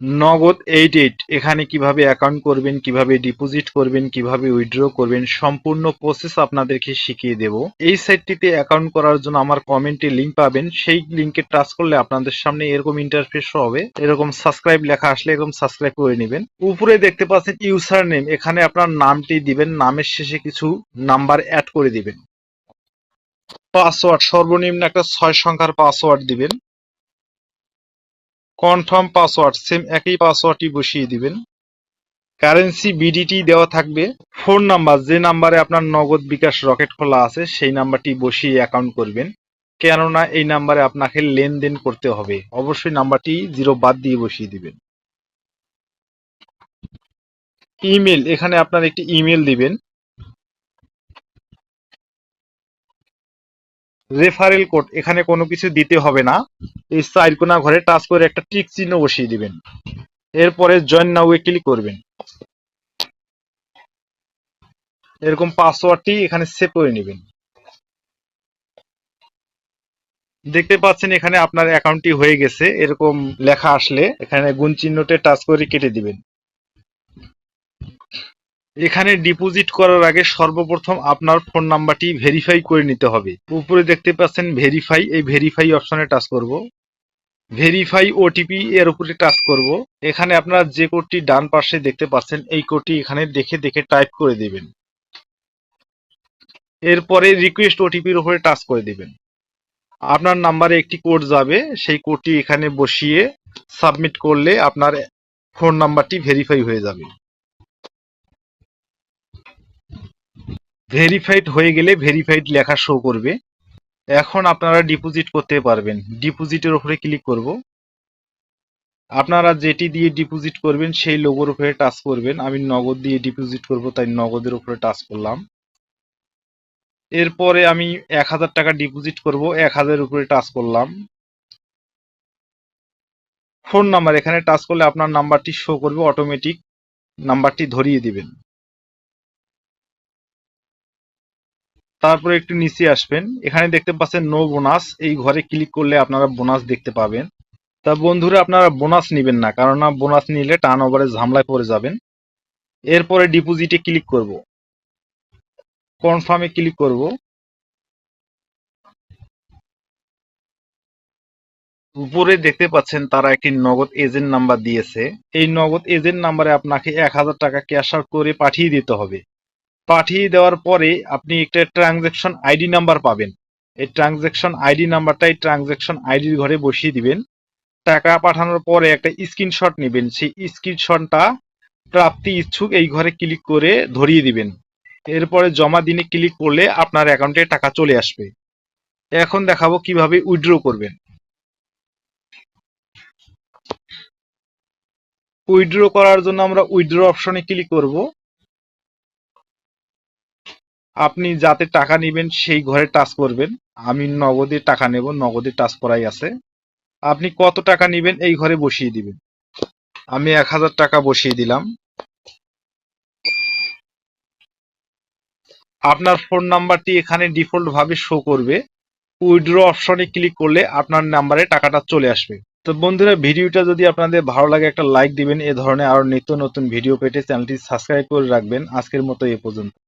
নগদ 88 এখানে কিভাবে অ্যাকাউন্ট করবেন, কিভাবে ডিপোজিট করবেন, কিভাবে উইথড্র করবেন সম্পূর্ণ প্রসেস আপনাদেরকে শিখিয়ে দেব। এই সাইটটিতে অ্যাকাউন্ট করার জন্য আমার কমেন্টে লিংক পাবেন, সেই লিংকে টাচ করলে আপনাদের সামনে এরকম ইন্টারফেস হবে, এরকম সাবস্ক্রাইব লেখা আসলে এরকম সাবস্ক্রাইব করে নেবেন। উপরে দেখতে পাচ্ছেন ইউজার নেম, এখানে আপনার নামটি দিবেন, নামের শেষে কিছু নাম্বার অ্যাড করে দিবেন। পাসওয়ার্ড সর্বনিম্ন একটা 6 সংখ্যার পাসওয়ার্ড দিবেন। কনফার্ম পাসওয়ার্ড সেম একই পাসওয়ার্ডটি বসিয়ে দিবেন। কারেন্সি বিডিটি দেওয়া থাকবে। ফোন নাম্বার যে নাম্বারে আপনার নগদ বিকাশ রকেট খোলা আছে সেই নাম্বারটি বসিয়ে অ্যাকাউন্ট করবেন, কেননা এই নাম্বারে আপনাকে লেনদেন করতে হবে। অবশ্যই নাম্বারটি 0 বাদ দিয়ে বসিয়ে দিবেন। ইমেল, এখানে আপনার একটি ইমেল দিবেন। রেফারেল কোড, এখানে কোনো কিছু দিতে হবে না, এই চার কোনা ঘরে টাচ করে একটা টিক চিহ্ন বসিয়ে দিবেন। এরপরে জয়েন নাও এ ক্লিক করবেন। এরকম পাসওয়ার্ডটি এখানে সেভ করে নেবেন। দেখতে পাচ্ছেন এখানে আপনার অ্যাকাউন্টটি হয়ে গেছে, এরকম লেখা আসলে এখানে গুণ চিহ্নতে টাচ করে কেটে দিবেন। এখানে ডিপোজিট করার আগে সর্বপ্রথম আপনার ফোন নাম্বারটি ভেরিফাই করে নিতে হবে। উপরে দেখতে পাচ্ছেন ভেরিফাই, এই ভেরিফাই অপশনে টাচ করব। ভেরিফাই ওটিপি এর উপরে টাচ করব। এখানে আপনারা যে কোডটি ডান পাশে দেখতে পাচ্ছেন এই কোডটি এখানে দেখে দেখে টাইপ করে দিবেন। এরপরে রিকোয়েস্ট ওটিপির উপরে টাচ করে দিবেন। আপনার নাম্বারে একটি কোড যাবে, সেই কোডটি এখানে বসিয়ে সাবমিট করলে আপনার ফোন নাম্বারটি ভেরিফাই হয়ে যাবে। ভেরিফাইড হয়ে গেলে ভেরিফাইড লেখা শো করবে। এখন আপনারা ডিপোজিট করতে পারবেন। ডিপোজিটের উপরে ক্লিক করব। আপনারা যেটি দিয়ে ডিপোজিট করবেন সেই লোগোর উপরে টাচ করবেন। আমি নগদ দিয়ে ডিপোজিট করব, তাই নগদের উপরে টাচ করলাম। এরপরে আমি 1000 টাকা ডিপোজিট করব, 1000 উপরে টাচ করলাম। ফোন নাম্বার, এখানে টাচ করলে আপনার নাম্বারটি শো করবে, অটোমেটিক নাম্বারটি ধরিয়ে দিবেন। তারপরে একটু নিচে আসবেন, এখানে দেখতে পাচ্ছেন নো বোনাস, এই ঘরে ক্লিক করলে আপনারা বোনাস দেখতে পাবেন। তা বন্ধুরা আপনারা বোনাস নেবেন না, কারণ বোনাস নিলে টার্ন ওভারে ঝামেলায় পড়ে যাবেন। এরপরে ডিপোজিটে ক্লিক করব, কনফার্মে ক্লিক করব। উপরে দেখতে পাচ্ছেন তারা একটি নগদ এজেন্ট নাম্বার দিয়েছে, এই নগদ এজেন্ট নাম্বারে আপনাকে 1000 টাকা ক্যাশ আউট করে পাঠিয়ে দিতে হবে। পাঠিয়ে দেওয়ার পরে আপনি একটা ট্রানজ্যাকশন আইডি নাম্বার পাবেন, এই ট্রানজ্যাকশন আইডি নাম্বারটাই ট্রানজ্যাকশন আইডির ঘরে বসিয়ে দিবেন। টাকা পাঠানোর পরে একটা স্ক্রিনশট নেবেন, সেই স্ক্রিনশটটা প্রাপ্তি ইচ্ছুক এই ঘরে ক্লিক করে ধরিয়ে দিবেন। এরপরে জমা দিনে ক্লিক করলে আপনার অ্যাকাউন্টে টাকা চলে আসবে। এখন দেখাবো কিভাবে উইথড্র করবেন। উইথড্র করার জন্য আমরা উইথড্র অপশনে ক্লিক করব। আপনি যাতে টাকা নেবেন সেই ঘরে টাচ করবেন। আমি নগদে টাকা নেব, নগদে টাচ করাই আছে। আপনি কত টাকা নেবেন এই ঘরে বসিয়ে দিবেন। আমি 1000 টাকা বসিয়ে দিলাম। আপনার ফোন নাম্বারটি এখানে ডিফল্ট ভাবে শো করবে। উইথড্র অপশনে ক্লিক করলে আপনার নাম্বারে টাকাটা চলে আসবে। তো বন্ধুরা ভিডিওটা যদি আপনাদের ভালো লাগে একটা লাইক দিবেন, এ ধরনের আরো নিত্য নতুন ভিডিও পেতে চ্যানেলটি সাবস্ক্রাইব করে রাখবেন। আজকের মতো এ পর্যন্ত।